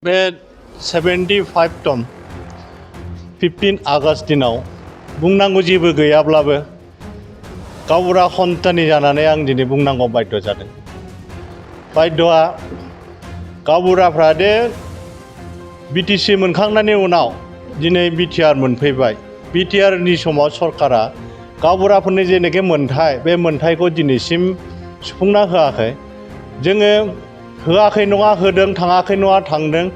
बे 75 ton 15 August दिनाव बुंनांगौ जेबो गैयाब्लाबो गावबुरा खन्थानि जानानै आं दिनै बुंनांगौ बाध्य जादों। बाध्यआ गावबुराफ्रा दे बिटिसि मोनखांनायनि उनाव दिनै बिटिआर मोनफैबाय। बिटिआरनि समाव सरकारा गावबुराफोरनि जेनाखि मोनथाय बे मोनथायखौ दिनैसिम सुफुंना होआखै। जोङो होआखै नङा होदों, थाङाखै नङा थांदों।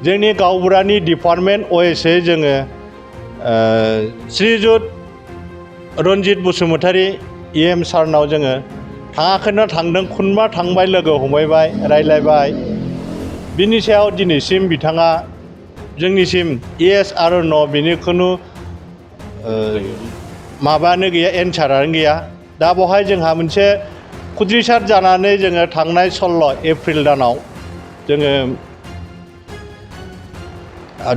जोंनि गावबुरानि डिपार्टमेन्ट अएसए जोङो श्रीजुत रन्जित बसुमतारी इएम सारनाव जोङो थाङाखैना थांदों, खनबा थांबाय, लोगो हमहैबाय, रायलायबाय। बिनि सायाव दिनैसिम बिथाङा जोंनिसिम येस आरो नो बिनि खुनु माबानो गैया, एन्सारानो गैया। दा बेवहाय जोंहा मोनसे खुद्रिसार जानानै जोङो थांनाय 16 एप्रिल दानाव जोङो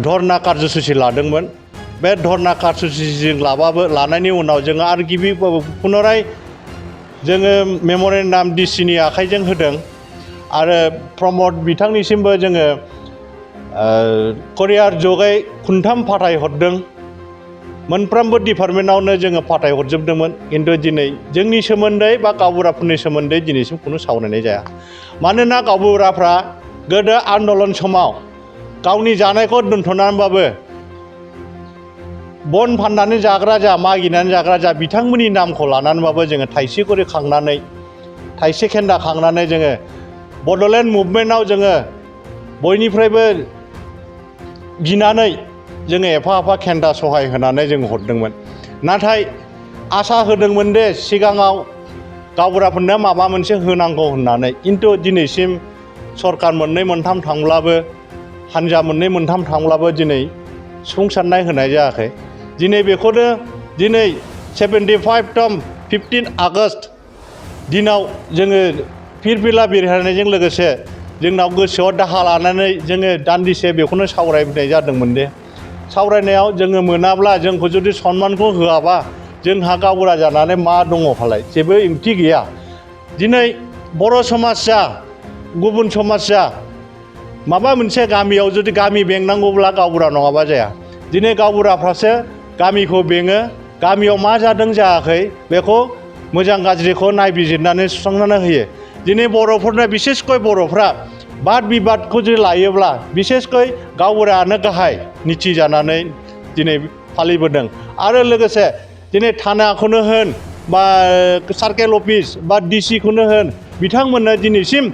धरना कार्यसुचि लादोंमोन। बे धरना कार्यसुचि जों लानायनि उनाव जोङो आरो गिबि पुनराय जोङो मेम'रेन्डाम डिसिनि आखाइजों होदों आरो प्रमद बिथांनिसिमबो जोङो करियार जगै खुनथाम फाथायहरदों। मोनफ्रोमबो डिपार्टमेन्टआवनो जोङो फाथायहरजोबदोंमोन, खिन्थु दिनै जोंनि सोमोन्दै बा गावबुराफोरनि सोमोन्दै दिनैसिम खुनु सावरायनाय जाया। मानोना गावबुराफ्रा गोदो आन्दलन समाव गावनि जानायखौ दोनथ'नानैबाबो बन फाननानै जाग्रा जा, मागिनानै जाग्रा जा, बिथांमोननि नामखौ लानानैबाबो जोङो थाइसे खरि खांनानै, थाइसे खेन्दा खांनानै जोङो बड'लेण्ड मुभमेन्टआव जोङो बयनिफ्रायबो गिनानै जोङो एफा खेन्दा सहाय होनानै जों हरदोंमोन। नाथाय आसा होदोंमोन दे सिगाङाव गावबुराफोरनो माबा मोनसे होनांगौ होननानै, खिन्थु दिनैसिम सरकार मोननै मोनथाम थांब्लाबो, हान्जा मोननै मोनथाम थांब्लाबो दिनै सुफुंसारनाय होनाय जायाखै। दिनै बेखौनो दिनै 75 टन 15 आगस्ट दिनाव जोङो फिरफिला बिरहोनायजों लोगोसे जोंनाव गोसोआव दाहा लानानै जोङो दान्दिसे बेखौनो सावरायनाय जादोंमोन दे। सावरायनायाव जोङो मोनाब्ला, जोंखौ जुदि सनमानखौ होआबा जोंहा गावबुरा जानानै मा दङ फालाय, जेबो ओंथि गैया। दिनै बर' समाज जा, गुबुन समाज जा, माबा मोनसे गामियाव जुदि गामि बेंनांगौब्ला गावबुरा नङाबा जाया। दिनै गावबुराफ्रासो गामिखौ बेङो, गामियाव मा जादों जायाखै बेखौ मोजां गाज्रिखौ नायबिजिरनानै सुस्रांनानै होयो। दिनै बर'फोरनो, बिसेसकै बर'फ्रा बाद बिबादखौ जुदि लायोब्ला बिसेसकै गावबुरायानो गाहाय निथि जानानै दिनै फालिबोदों। आरो लोगोसे दिनै थानाखौनो होन बा सार्केल अफिस बा डिसिखौनो होन, बिथांमोननो दिनैसिम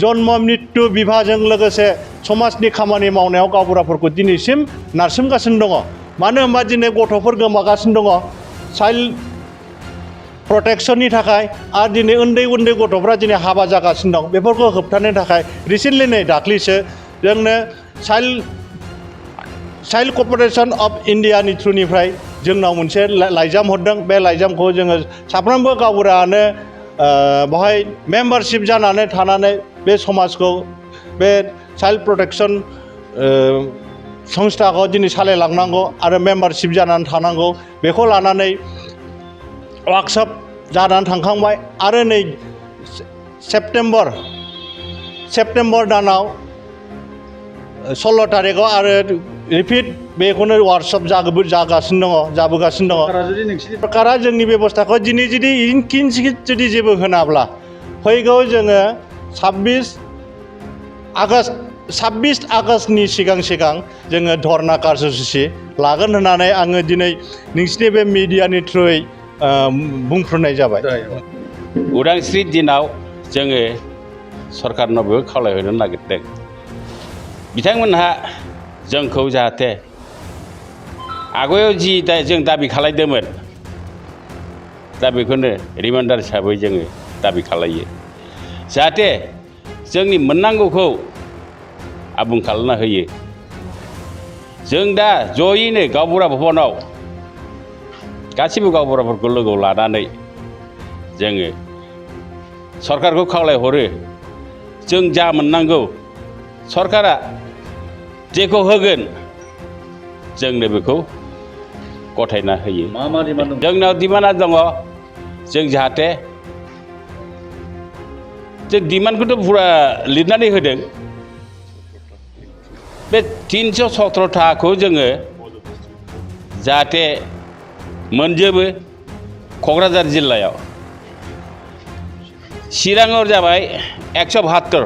जन्म मृत्यु बिभाजों लोगोसे समाजनि खामानि मावनायाव गावबुराफोरखौ दिनैसिम नारसोमगासिनो दङ। मानो होनबा दिनै गथ'फोर गोमागासिनो दङ चाइल्ड प्रटेक्शननि थाखाय, आरो दिनै उन्दै गथ'फ्रा दिनै हाबा जागासिनो दं। बेफोरखौ होबथानो थाखाय रिसेन्टलि नै दाख्लैसो जोंनो चाइल्ड कर्प'रेसन अफ इन्डियानि थ्रुनिफ्राय जोंनाव मोनसे लाइजाम हरदों। बे लाइजामखौ जोङो साफ्रोमबो गावबुरायानो बेवहाय मेम्बारशिप जानानै थानानै बे समाजखौ, बे चाइल्ड प्रटेक्शन संस्थाखौ दिनै सालायलांनांगौ आरो मेम्बारशिप जानानै थानांगौ। बेखौ लानानै वार्कशप जानानै थांखांबाय। आरो नै सेप्तेम्बर दानाव 16 थारिखआव आरो रिपिट बेखौनो वार्कशप जाबोगासिनो दङ। सरकारा जोंनि बेबस्थाखौ दिनै जुदि इनकिन्सित जुदि जेबो होनाब्ला फैगौ जोङो 26 आगस्टनि सिगां जोङो धरना कार्यसुचि लागोन होननानै आङो दिनै नोंसिनि बे मिडियानि थ्रुयै बुंफ्रुनाय जाबाय। उदांस्रि दिनाव जोङो सरकारनावबो खावलायहरनो नागिरदों, बिथांमोनहा जोंखौ जाहाथे आगोलाव जि जों दाबि खालायदोंमोन, दा बेखौनो रिमाइन्डार हिसाबै जोङो दाबि खालायो, जाहाथे जोंनि मोननांगौखौ आबुं खालामना होयो। जों दा जयैनो गावबुरा भबनाव गासैबो गावबुराफोरखौ लोगोआव लानानै जोङो सरकारखौ खावलायहरो, जों जा मोननांगौ सरकारा जेखौ होगोन जोंनो बेखौ गथायना होयो। जोंनाव डिमान्डआ दङ, जों जाहाथे जों डिमान्डखौथ' फुरा लिरनानै होदों, बे 317 थाखाखौ जोङो जाहाथे मोनजोबो क'क्राझार जिल्लायाव चिराङाव जाबाय 172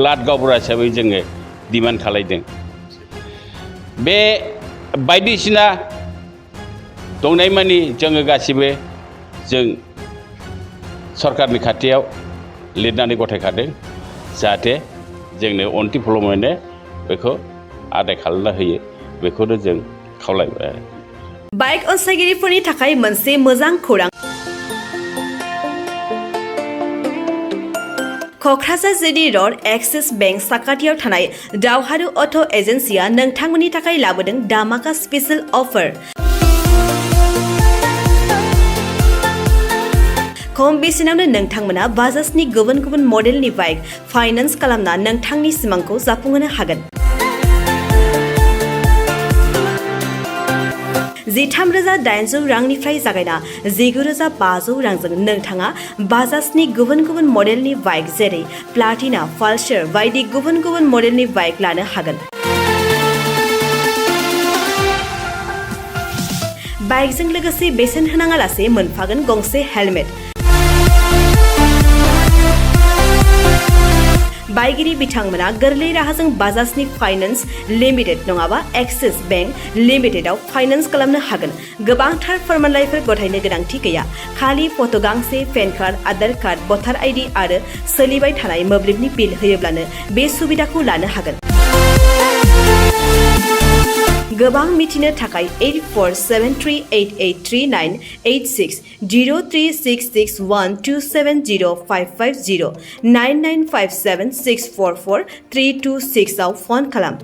लाट गावबुरा हिसाबै जोङो डिमान्ड खालायदों बे बायदिसिना दंनायमानि जोङो गासिबो जों सरकारनि खाथियाव लिरनानै गथायखादों जाहाथे जोंनो अनतिफलमैनो बेखौ आदाय खालामना होयो बेखौनो जों खावलायबाय बाइक अनसायगिरिफोरनि थाखाय मोनसे मोजां खौरां Kokrajhar GD road axis bank साखाथियाव थानाय दावहारु अट' एजेन्सिया नोंथांमोननि थाखाय लाबोदों दामाका स्पेशल अफार खम बेसेनावनो नोंथांमोना बाजाजनि गुबुन गुबुन मडेलनि बाइक फाइनान्स खालामना नोंथांनि सिमांखौ जाफुंहोनो हागोन 13,800 रांनिफ्राय जागायना 19,500 रांजों नोंथाङा बाजाजनि गुबुन गुबुन मडेलनि बाइक जेरै प्लाटिना पालसार बायदि गुबुन गुबुन मडेलनि बाइक लानो हागोन बाइकजों लोगोसे बेसेन होनाङालासे मोनफागोन गंसे हेलमेट बाइगिरि बिथांमोना गोरलै राहाजों बाजाजनि फाइनान्स लिमिटेड नङाबा एक्सिस बेंक लिमिटेडआव फाइनान्स खालामनो हागोन गोबांथार फोरमानलाइफोर गथायनो गोनांथि गैया खालि फट' गांसे पेन कार्ड आधार कार्ड भटार आइडि आरो सोलिबाय थानाय मोब्लिबनि बिल होयोब्लानो बे सुबिदाखौ लानो हागोन गोबां मिथिनो थाखाय 8473883986 03661270550 9957644326 आव फन खालाम